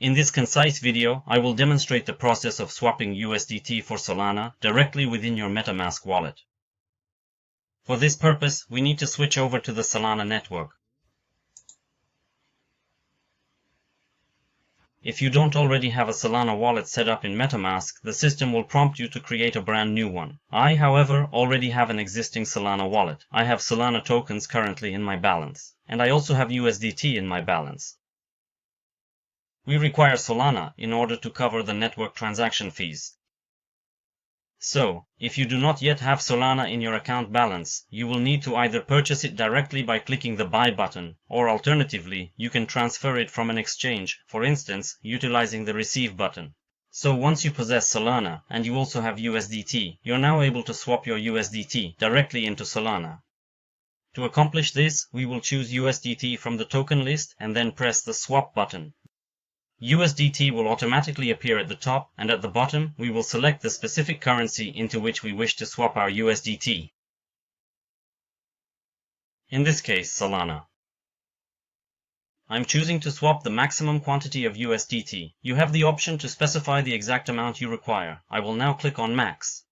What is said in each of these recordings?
In this concise video, I will demonstrate the process of swapping USDT for Solana directly within your Metamask wallet. For this purpose, we need to switch over to the Solana network. If you don't already have a Solana wallet set up in Metamask, the system will prompt you to create a brand new one. I, however, already have an existing Solana wallet. I have Solana tokens currently in my balance, and I also have USDT in my balance. We require Solana in order to cover the network transaction fees. So, if you do not yet have Solana in your account balance, you will need to either purchase it directly by clicking the buy button, or alternatively, you can transfer it from an exchange, for instance, utilizing the receive button. So once you possess Solana, and you also have USDT, you're now able to swap your USDT directly into Solana. To accomplish this, we will choose USDT from the token list and then press the swap button. USDT will automatically appear at the top, and at the bottom we will select the specific currency into which we wish to swap our USDT. In this case, Solana. I'm choosing to swap the maximum quantity of USDT. You have the option to specify the exact amount you require. I will now click on Max.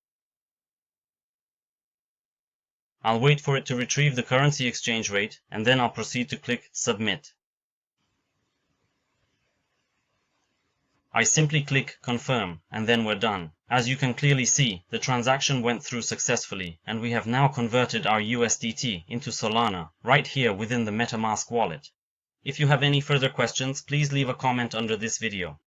I'll wait for it to retrieve the currency exchange rate, and then I'll proceed to click Submit. I simply click Confirm, and then we're done. As you can clearly see, the transaction went through successfully, and we have now converted our USDT into Solana, right here within the Metamask wallet. If you have any further questions, please leave a comment under this video.